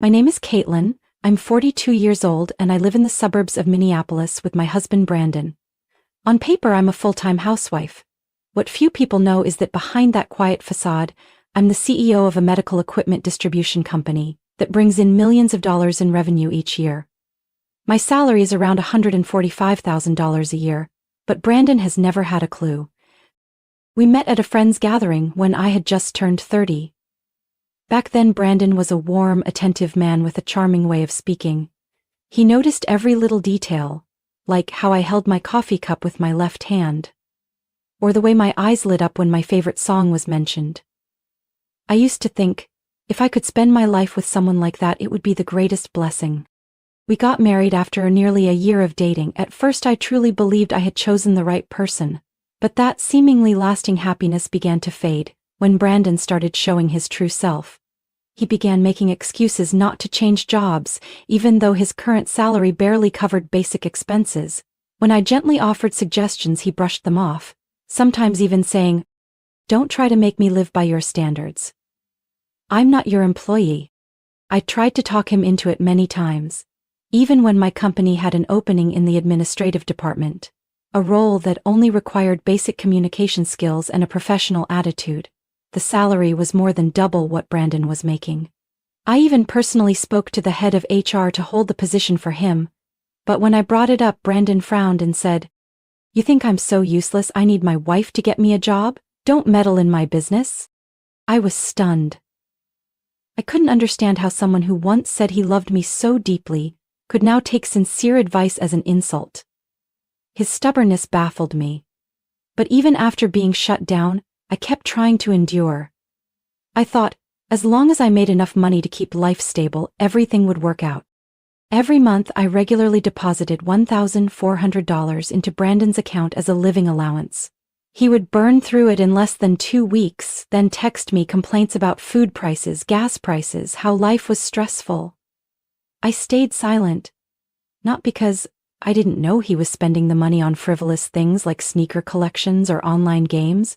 My name is Caitlin. I'm 42 years old and I live in the suburbs of Minneapolis with my husband Brandon. On paper, I'm a full-time housewife. What few people know is that behind that quiet facade, I'm the CEO of a medical equipment distribution company that brings in millions of dollars in revenue each year. My salary is around $145,000 a year, but Brandon has never had a clue. We met at a friend's gathering when I had just turned 30. Back then, Brandon was a warm, attentive man with a charming way of speaking. He noticed every little detail, like how I held my coffee cup with my left hand, or the way my eyes lit up when my favorite song was mentioned. I used to think, if I could spend my life with someone like that, it would be the greatest blessing. We got married after nearly a year of dating. At first, I truly believed I had chosen the right person, but that seemingly lasting happiness began to fade when Brandon started showing his true self. He began making excuses not to change jobs, even though his current salary barely covered basic expenses. When I gently offered suggestions, he brushed them off, sometimes even saying, "Don't try to make me live by your standards. I'm not your employee." I tried to talk him into it many times, even when my company had an opening in the administrative department, a role that only required basic communication skills and a professional attitude. The salary was more than double what Brandon was making. I even personally spoke to the head of HR to hold the position for him, but when I brought it up, Brandon frowned and said, "You think I'm so useless I need my wife to get me a job? Don't meddle in my business." I was stunned. I couldn't understand how someone who once said he loved me so deeply could now take sincere advice as an insult. His stubbornness baffled me. But even after being shut down, I kept trying to endure. I thought, as long as I made enough money to keep life stable, everything would work out. Every month, I regularly deposited $1,400 into Brandon's account as a living allowance. He would burn through it in less than 2 weeks, then text me complaints about food prices, gas prices, how life was stressful. I stayed silent, not because I didn't know he was spending the money on frivolous things like sneaker collections or online games,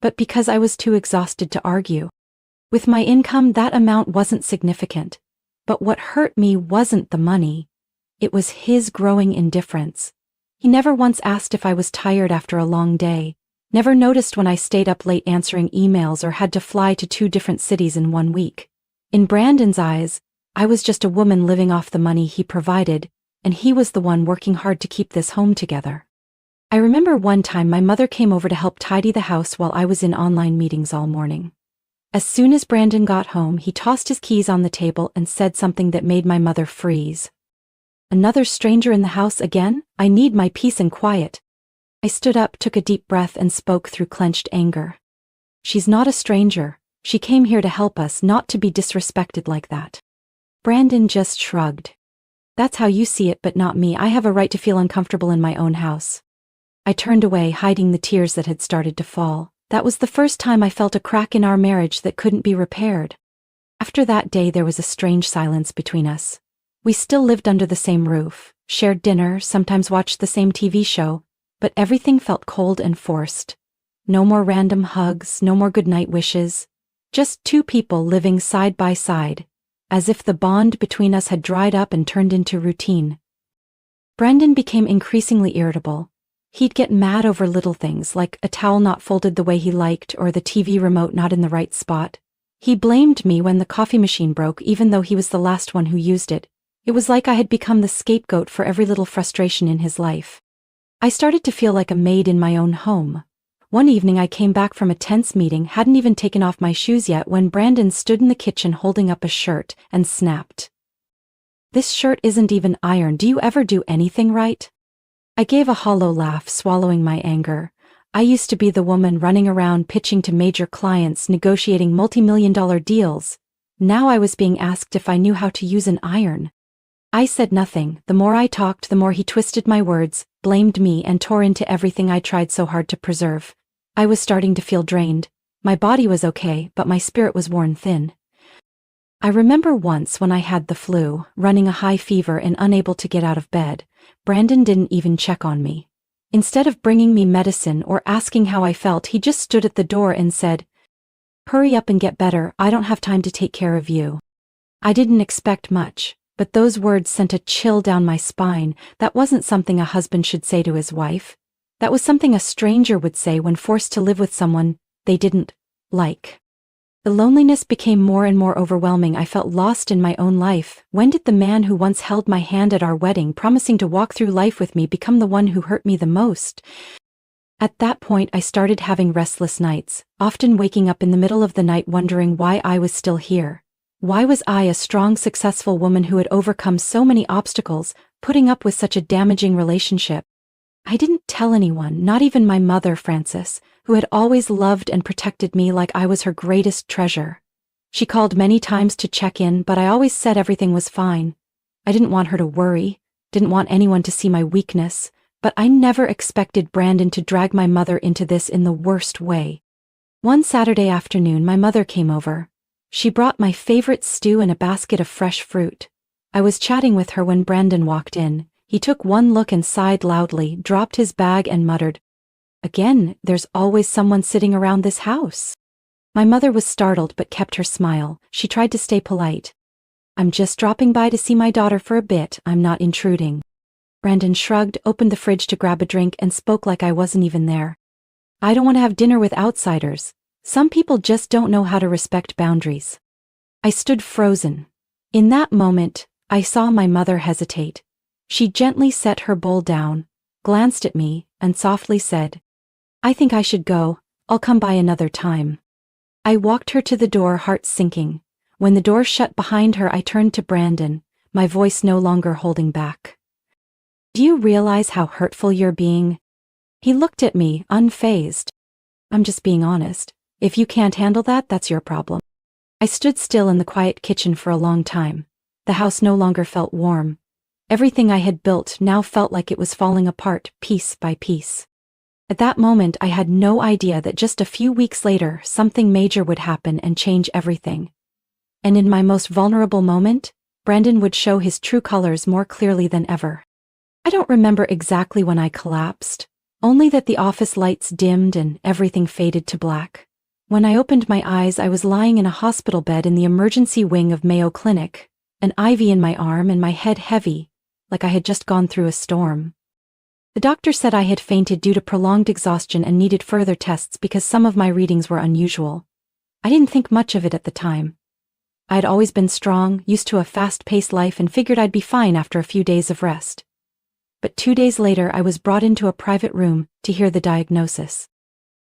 but because I was too exhausted to argue. With my income, that amount wasn't significant. But what hurt me wasn't the money. It was his growing indifference. He never once asked if I was tired after a long day, never noticed when I stayed up late answering emails or had to fly to 2 different cities in 1 week. In Brandon's eyes, I was just a woman living off the money he provided, and he was the one working hard to keep this home together. I remember one time my mother came over to help tidy the house while I was in online meetings all morning. As soon as Brandon got home, he tossed his keys on the table and said something that made my mother freeze. "Another stranger in the house again? I need my peace and quiet." I stood up, took a deep breath, and spoke through clenched anger. "She's not a stranger. She came here to help us, not to be disrespected like that." Brandon just shrugged. "That's how you see it, but not me. I have a right to feel uncomfortable in my own house." I turned away, hiding the tears that had started to fall. That was the first time I felt a crack in our marriage that couldn't be repaired. After that day, there was a strange silence between us. We still lived under the same roof, shared dinner, sometimes watched the same TV show, but everything felt cold and forced. No more random hugs, no more goodnight wishes. Just 2 people living side by side, as if the bond between us had dried up and turned into routine. Brandon became increasingly irritable. He'd get mad over little things like a towel not folded the way he liked or the TV remote not in the right spot. He blamed me when the coffee machine broke, even though he was the last one who used it. It was like I had become the scapegoat for every little frustration in his life. I started to feel like a maid in my own home. One evening I came back from a tense meeting, hadn't even taken off my shoes yet when Brandon stood in the kitchen holding up a shirt and snapped. "This shirt isn't even ironed. Do you ever do anything right?" I gave a hollow laugh, swallowing my anger. I used to be the woman running around pitching to major clients, negotiating multi-million-dollar deals. Now I was being asked if I knew how to use an iron. I said nothing. The more I talked, the more he twisted my words, blamed me, and tore into everything I tried so hard to preserve. I was starting to feel drained. My body was okay, but my spirit was worn thin. I remember once when I had the flu, running a high fever and unable to get out of bed. Brandon didn't even check on me. Instead of bringing me medicine or asking how I felt, he just stood at the door and said, "Hurry up and get better. I don't have time to take care of you." I didn't expect much, but those words sent a chill down my spine. That wasn't something a husband should say to his wife. That was something a stranger would say when forced to live with someone they didn't like. The loneliness became more and more overwhelming. I felt lost in my own life. When did the man who once held my hand at our wedding, promising to walk through life with me, become the one who hurt me the most? At that point, I started having restless nights, often waking up in the middle of the night wondering why I was still here. Why was I, a strong, successful woman who had overcome so many obstacles, putting up with such a damaging relationship? I didn't tell anyone, not even my mother, Frances, who had always loved and protected me like I was her greatest treasure. She called many times to check in, but I always said everything was fine. I didn't want her to worry, didn't want anyone to see my weakness, but I never expected Brandon to drag my mother into this in the worst way. One Saturday afternoon, my mother came over. She brought my favorite stew and a basket of fresh fruit. I was chatting with her when Brandon walked in. He took one look and sighed loudly, dropped his bag and muttered, "Again, there's always someone sitting around this house." My mother was startled but kept her smile. She tried to stay polite. "I'm just dropping by to see my daughter for a bit. I'm not intruding." Brandon shrugged, opened the fridge to grab a drink and spoke like I wasn't even there. "I don't want to have dinner with outsiders. Some people just don't know how to respect boundaries." I stood frozen. In that moment, I saw my mother hesitate. She gently set her bowl down, glanced at me, and softly said, "I think I should go. I'll come by another time." I walked her to the door, heart sinking. When the door shut behind her, I turned to Brandon, my voice no longer holding back. "Do you realize how hurtful you're being?" He looked at me, unfazed. "I'm just being honest. If you can't handle that, that's your problem." I stood still in the quiet kitchen for a long time. The house no longer felt warm. Everything I had built now felt like it was falling apart, piece by piece. At that moment, I had no idea that just a few weeks later, something major would happen and change everything. And in my most vulnerable moment, Brandon would show his true colors more clearly than ever. I don't remember exactly when I collapsed, only that the office lights dimmed and everything faded to black. When I opened my eyes, I was lying in a hospital bed in the emergency wing of Mayo Clinic, an IV in my arm and my head heavy, like I had just gone through a storm. The doctor said I had fainted due to prolonged exhaustion and needed further tests because some of my readings were unusual. I didn't think much of it at the time. I had always been strong, used to a fast-paced life, and figured I'd be fine after a few days of rest. But 2 days later, I was brought into a private room to hear the diagnosis.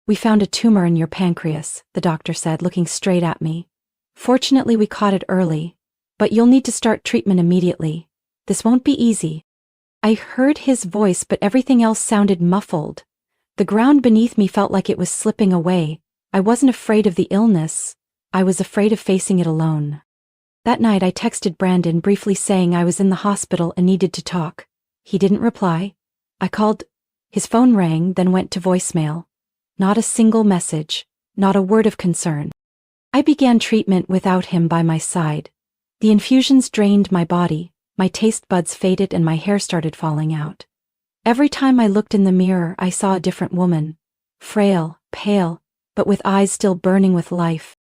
"We found a tumor in your pancreas," the doctor said, looking straight at me. "Fortunately, we caught it early, but you'll need to start treatment immediately. This won't be easy." I heard his voice, but everything else sounded muffled. The ground beneath me felt like it was slipping away. I wasn't afraid of the illness. I was afraid of facing it alone. That night, I texted Brandon, briefly saying I was in the hospital and needed to talk. He didn't reply. I called. His phone rang, then went to voicemail. Not a single message, not a word of concern. I began treatment without him by my side. The infusions drained my body. My taste buds faded and my hair started falling out. Every time I looked in the mirror, I saw a different woman. Frail, pale, but with eyes still burning with life.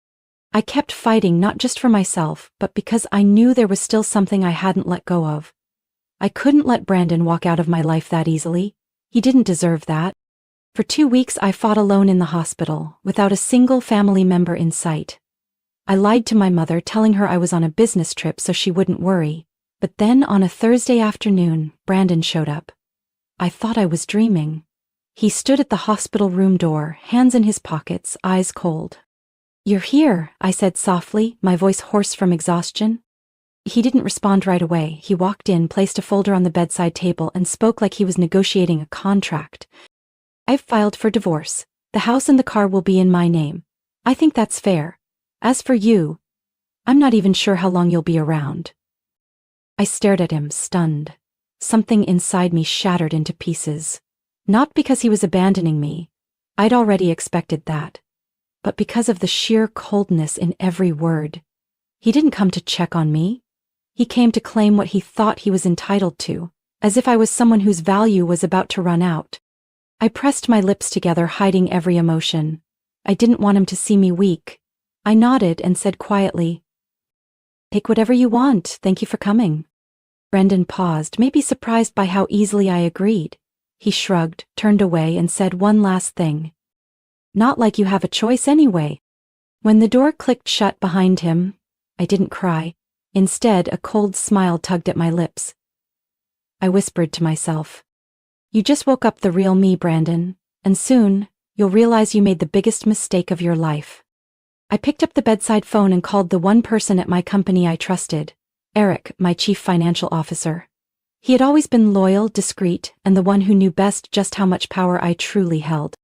I kept fighting, not just for myself, but because I knew there was still something I hadn't let go of. I couldn't let Brandon walk out of my life that easily. He didn't deserve that. For 2 weeks, I fought alone in the hospital, without a single family member in sight. I lied to my mother, telling her I was on a business trip so she wouldn't worry. But then on a Thursday afternoon, Brandon showed up. I thought I was dreaming. He stood at the hospital room door, hands in his pockets, eyes cold. "You're here," I said softly, my voice hoarse from exhaustion. He didn't respond right away. He walked in, placed a folder on the bedside table, and spoke like he was negotiating a contract. "I've filed for divorce. The house and the car will be in my name. I think that's fair. As for you, I'm not even sure how long you'll be around." I stared at him, stunned. Something inside me shattered into pieces. Not because he was abandoning me. I'd already expected that. But because of the sheer coldness in every word. He didn't come to check on me. He came to claim what he thought he was entitled to, as if I was someone whose value was about to run out. I pressed my lips together, hiding every emotion. I didn't want him to see me weak. I nodded and said quietly, Take whatever you want, thank you for coming. Brendan paused, maybe surprised by how easily I agreed. He shrugged, turned away, and said one last thing. Not like you have a choice anyway. When the door clicked shut behind him, I didn't cry. Instead, a cold smile tugged at my lips. I whispered to myself, you just woke up the real me, Brandon, and soon, you'll realize you made the biggest mistake of your life. I picked up the bedside phone and called the one person at my company I trusted, Eric, my chief financial officer. He had always been loyal, discreet, and the one who knew best just how much power I truly held.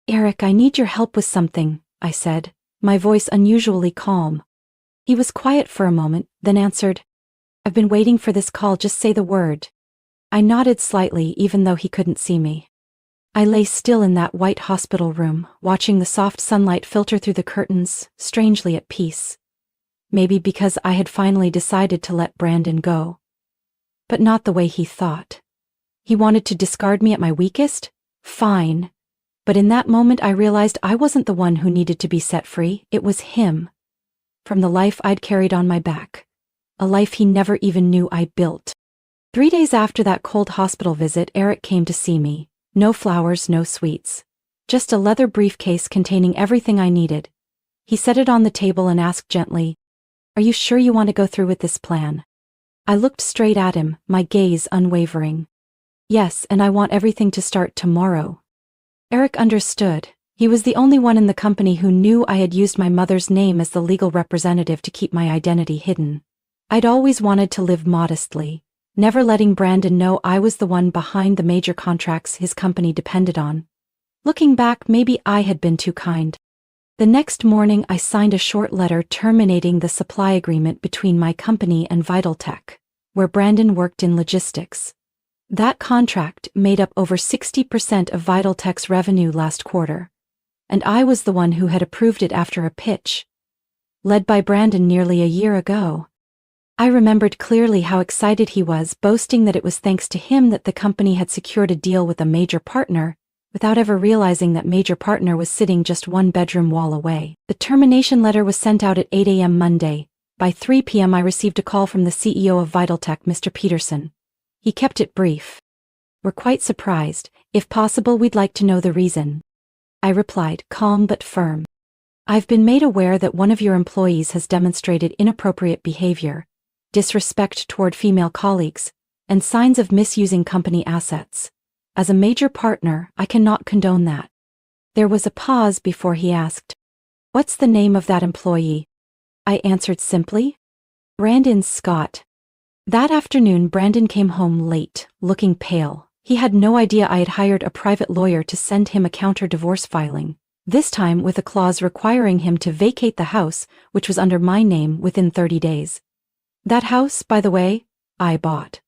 Eric, I need your help with something, I said, my voice unusually calm. He was quiet for a moment, then answered, I've been waiting for this call, just say the word. I nodded slightly, even though he couldn't see me. I lay still in that white hospital room, watching the soft sunlight filter through the curtains, strangely at peace. Maybe because I had finally decided to let Brandon go. But not the way he thought. He wanted to discard me at my weakest? Fine. But in that moment I realized I wasn't the one who needed to be set free, it was him. From the life I'd carried on my back. A life he never even knew I built. 3 days after that cold hospital visit, Eric came to see me. No flowers, no sweets. Just a leather briefcase containing everything I needed. He set it on the table and asked gently, Are you sure you want to go through with this plan? I looked straight at him, my gaze unwavering. Yes, and I want everything to start tomorrow. Eric understood. He was the only one in the company who knew I had used my mother's name as the legal representative to keep my identity hidden. I'd always wanted to live modestly, never letting Brandon know I was the one behind the major contracts his company depended on. Looking back, maybe I had been too kind. The next morning I signed a short letter terminating the supply agreement between my company and Vitaltech, where Brandon worked in logistics. That contract made up over 60% of Vitaltech's revenue last quarter, and I was the one who had approved it after a pitch, led by Brandon nearly a year ago. I remembered clearly how excited he was, boasting that it was thanks to him that the company had secured a deal with a major partner, without ever realizing that major partner was sitting just one bedroom wall away. The termination letter was sent out at 8 a.m. Monday. By 3 p.m. I received a call from the CEO of Vitaltech, Mr. Peterson. He kept it brief. We're quite surprised. If possible, we'd like to know the reason. I replied, calm but firm. I've been made aware that one of your employees has demonstrated inappropriate behavior, disrespect toward female colleagues, and signs of misusing company assets. As a major partner, I cannot condone that. There was a pause before he asked, What's the name of that employee? I answered simply, Brandon Scott. That afternoon Brandon came home late, looking pale. He had no idea I had hired a private lawyer to send him a counter-divorce filing, this time with a clause requiring him to vacate the house, which was under my name, within 30 days. That house, by the way, I bought.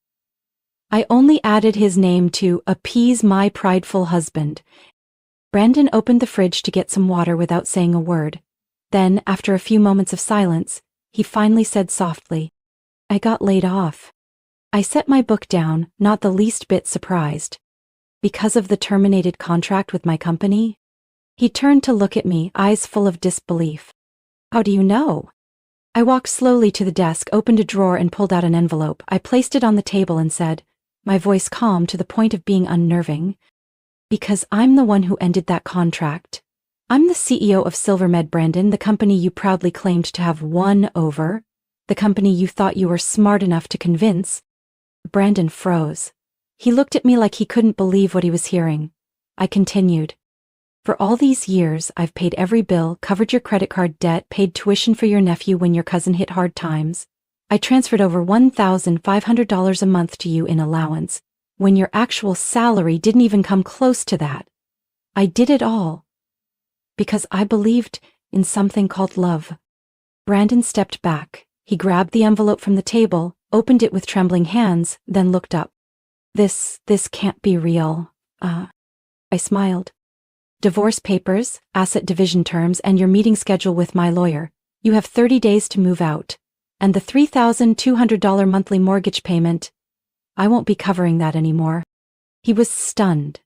I only added his name to appease my prideful husband. Brandon opened the fridge to get some water without saying a word. Then, after a few moments of silence, he finally said softly, I got laid off. I set my book down, not the least bit surprised. Because of the terminated contract with my company? He turned to look at me, eyes full of disbelief. How do you know? I walked slowly to the desk, opened a drawer and pulled out an envelope. I placed it on the table and said, my voice calm to the point of being unnerving, Because I'm the one who ended that contract. I'm the CEO of SilverMed, Brandon, the company you proudly claimed to have won over, the company you thought you were smart enough to convince. Brandon froze. He looked at me like he couldn't believe what he was hearing. I continued. For all these years, I've paid every bill, covered your credit card debt, paid tuition for your nephew when your cousin hit hard times. I transferred over $1,500 a month to you in allowance, when your actual salary didn't even come close to that. I did it all. Because I believed in something called love. Brandon stepped back. He grabbed the envelope from the table, opened it with trembling hands, then looked up. This can't be real. I smiled. Divorce papers, asset division terms, and your meeting schedule with my lawyer. You have 30 days to move out. And the $3,200 monthly mortgage payment, I won't be covering that anymore. He was stunned.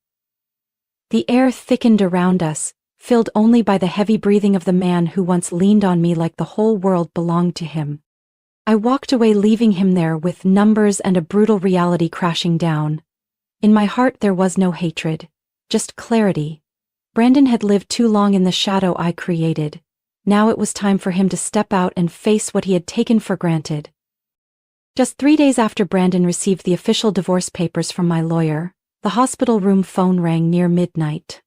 The air thickened around us, filled only by the heavy breathing of the man who once leaned on me like the whole world belonged to him. I walked away, leaving him there with numbers and a brutal reality crashing down. In my heart there was no hatred, just clarity. Brandon had lived too long in the shadow I created. Now it was time for him to step out and face what he had taken for granted. Just 3 days after Brandon received the official divorce papers from my lawyer, the hospital room phone rang near midnight.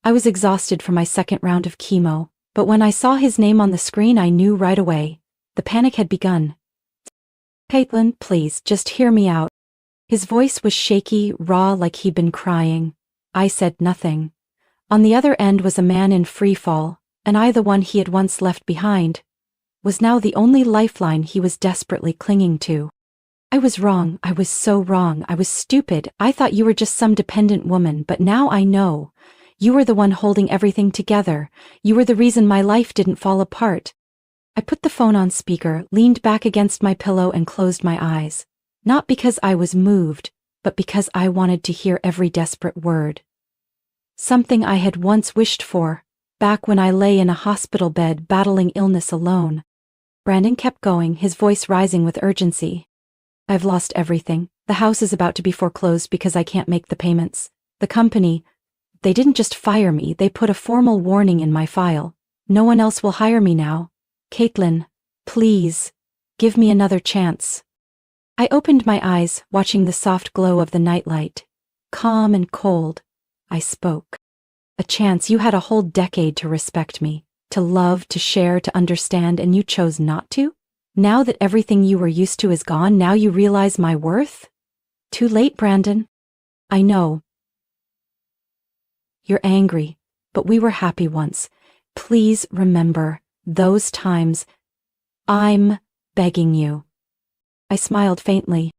I was exhausted from my second round of chemo, but when I saw his name on the screen I knew right away. The panic had begun. "Caitlin, please, just hear me out." His voice was shaky, raw, like he'd been crying. I said nothing. On the other end was a man in free fall, and I, the one he had once left behind, was now the only lifeline he was desperately clinging to. "I was wrong, I was so wrong, I was stupid. I thought you were just some dependent woman, but now I know. You were the one holding everything together. You were the reason my life didn't fall apart." I put the phone on speaker, leaned back against my pillow and closed my eyes. Not because I was moved, but because I wanted to hear every desperate word. Something I had once wished for, back when I lay in a hospital bed battling illness alone. Brandon kept going, his voice rising with urgency. "I've lost everything. The house is about to be foreclosed because I can't make the payments. The company, they didn't just fire me, they put a formal warning in my file. No one else will hire me now. Caitlin, please, give me another chance." I opened my eyes, watching the soft glow of the nightlight. Calm and cold, I spoke. "A chance? You had a whole decade to respect me, to love, to share, to understand, and you chose not to? Now that everything you were used to is gone, now you realize my worth? Too late, Brandon. I know. You're angry, but we were happy once. Please remember those times. I'm begging you." I smiled faintly.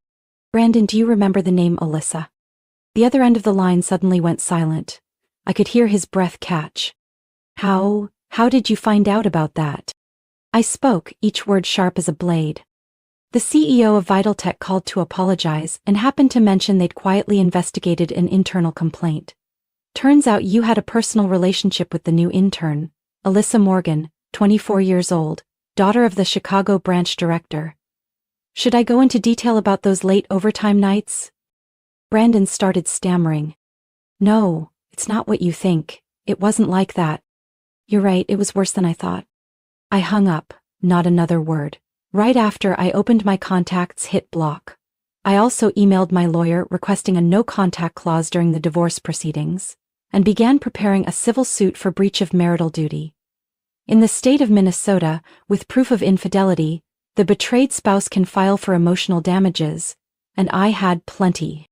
"Brandon, do you remember the name Alyssa?" The other end of the line suddenly went silent. I could hear his breath catch. How did you find out about that?" I spoke, each word sharp as a blade. "The CEO of Vitaltech called to apologize and happened to mention they'd quietly investigated an internal complaint. Turns out you had a personal relationship with the new intern, Alyssa Morgan, 24 years old, daughter of the Chicago branch director. Should I go into detail about those late overtime nights?" Brandon started stammering. "No, it's not what you think. It wasn't like that. You're right, it was worse than I thought." I hung up, not another word. Right after, I opened my contacts, hit block. I also emailed my lawyer requesting a no-contact clause during the divorce proceedings, and began preparing a civil suit for breach of marital duty. In the state of Minnesota, with proof of infidelity, the betrayed spouse can file for emotional damages, and I had plenty.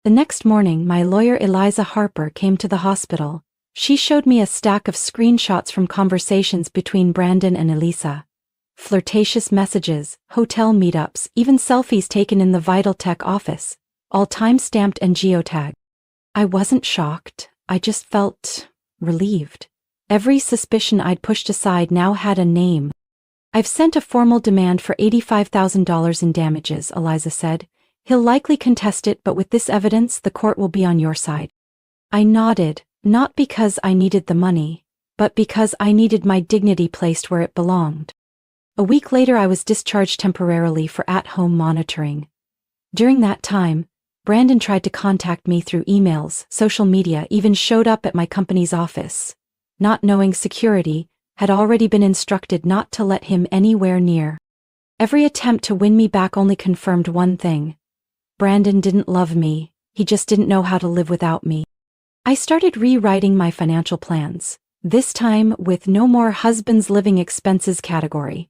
The next morning, my lawyer Eliza Harper came to the hospital. She showed me a stack of screenshots from conversations between Brandon and Elisa. Flirtatious messages, hotel meetups, even selfies taken in the Vitaltech office, all time-stamped and geotagged. I wasn't shocked, I just felt relieved. Every suspicion I'd pushed aside now had a name. "I've sent a formal demand for $85,000 in damages," Eliza said. "He'll likely contest it, but with this evidence, the court will be on your side." I nodded, not because I needed the money, but because I needed my dignity placed where it belonged. A week later, I was discharged temporarily for at-home monitoring. During that time, Brandon tried to contact me through emails, social media, even showed up at my company's office. Not knowing security, had already been instructed not to let him anywhere near. Every attempt to win me back only confirmed one thing. Brandon didn't love me, he just didn't know how to live without me. I started rewriting my financial plans, this time with no more husband's living expenses category.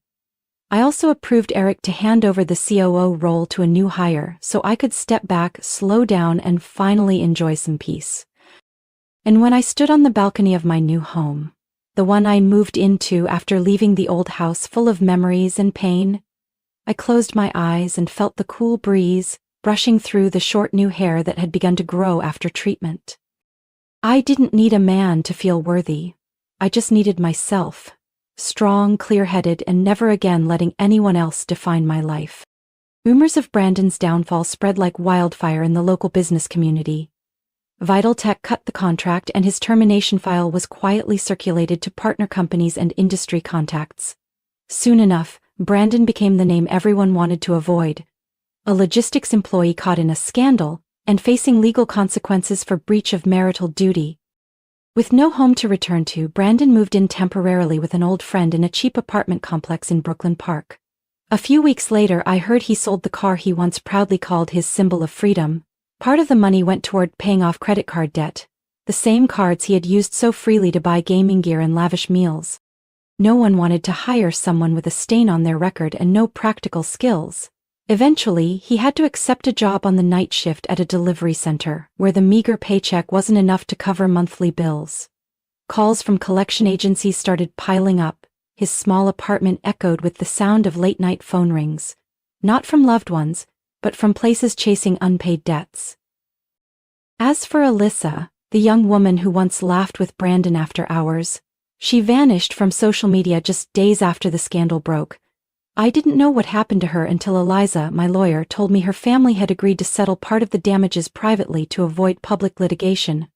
I also approved Eric to hand over the COO role to a new hire so I could step back, slow down, and finally enjoy some peace. And when I stood on the balcony of my new home, the one I moved into after leaving the old house full of memories and pain, I closed my eyes and felt the cool breeze brushing through the short new hair that had begun to grow after treatment. I didn't need a man to feel worthy. I just needed myself, strong, clear-headed, and never again letting anyone else define my life. Rumors of Brandon's downfall spread like wildfire in the local business community. Vitaltech cut the contract and his termination file was quietly circulated to partner companies and industry contacts. Soon enough, Brandon became the name everyone wanted to avoid. A logistics employee caught in a scandal, and facing legal consequences for breach of marital duty. With no home to return to, Brandon moved in temporarily with an old friend in a cheap apartment complex in Brooklyn Park. A few weeks later, I heard he sold the car he once proudly called his symbol of freedom. Part of the money went toward paying off credit card debt, the same cards he had used so freely to buy gaming gear and lavish meals. No one wanted to hire someone with a stain on their record and no practical skills. Eventually, he had to accept a job on the night shift at a delivery center, where the meager paycheck wasn't enough to cover monthly bills. Calls from collection agencies started piling up. His small apartment echoed with the sound of late-night phone rings. Not from loved ones, but from places chasing unpaid debts. As for Alyssa, the young woman who once laughed with Brandon after hours, she vanished from social media just days after the scandal broke. I didn't know what happened to her until Eliza, my lawyer, told me her family had agreed to settle part of the damages privately to avoid public litigation.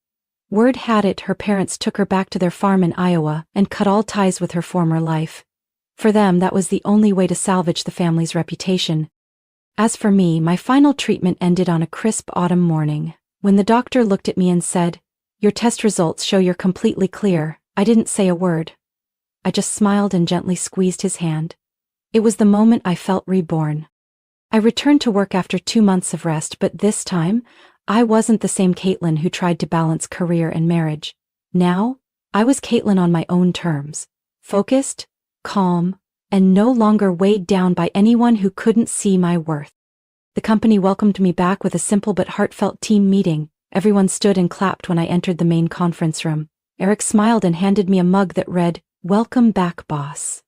Word had it her parents took her back to their farm in Iowa and cut all ties with her former life. For them, that was the only way to salvage the family's reputation. As for me, my final treatment ended on a crisp autumn morning. When the doctor looked at me and said, "Your test results show you're completely clear," I didn't say a word. I just smiled and gently squeezed his hand. It was the moment I felt reborn. I returned to work after 2 months of rest, but this time, I wasn't the same Caitlin who tried to balance career and marriage. Now, I was Caitlin on my own terms, focused, calm, and no longer weighed down by anyone who couldn't see my worth. The company welcomed me back with a simple but heartfelt team meeting. Everyone stood and clapped when I entered the main conference room. Eric smiled and handed me a mug that read, "Welcome back, boss."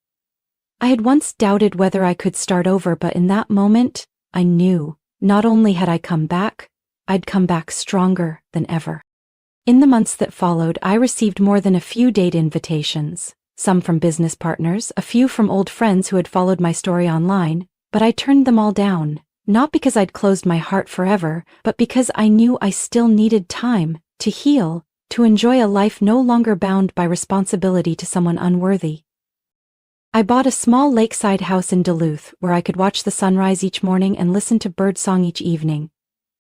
I had once doubted whether I could start over, but in that moment, I knew, not only had I come back, I'd come back stronger than ever. In the months that followed, I received more than a few date invitations, some from business partners, a few from old friends who had followed my story online, but I turned them all down, not because I'd closed my heart forever, but because I knew I still needed time to heal, to enjoy a life no longer bound by responsibility to someone unworthy. I bought a small lakeside house in Duluth where I could watch the sunrise each morning and listen to birdsong each evening.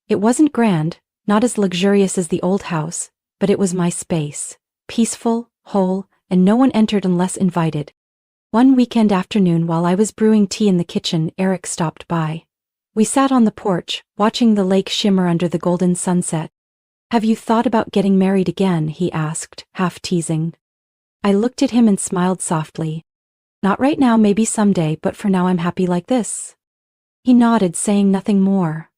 It wasn't grand, not as luxurious as the old house, but it was my space, peaceful, whole, and no one entered unless invited. One weekend afternoon while I was brewing tea in the kitchen, Eric stopped by. We sat on the porch, watching the lake shimmer under the golden sunset. "Have you thought about getting married again?" he asked, half teasing. I looked at him and smiled softly. "Not right now, maybe someday, but for now I'm happy like this." He nodded, saying nothing more.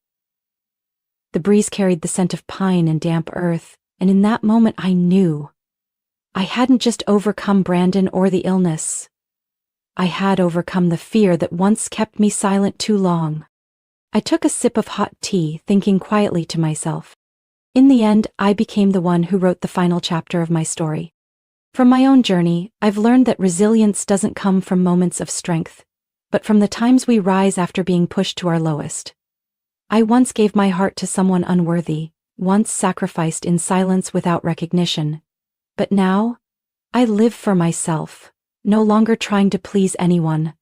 The breeze carried the scent of pine and damp earth, and in that moment I knew. I hadn't just overcome Brandon or the illness. I had overcome the fear that once kept me silent too long. I took a sip of hot tea, thinking quietly to myself. In the end, I became the one who wrote the final chapter of my story. From my own journey, I've learned that resilience doesn't come from moments of strength, but from the times we rise after being pushed to our lowest. I once gave my heart to someone unworthy, once sacrificed in silence without recognition. But now, I live for myself, no longer trying to please anyone.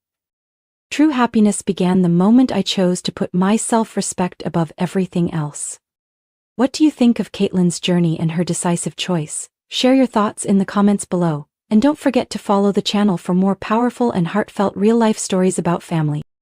True happiness began the moment I chose to put my self-respect above everything else. What do you think of Caitlin's journey and her decisive choice? Share your thoughts in the comments below, and don't forget to follow the channel for more powerful and heartfelt real-life stories about family.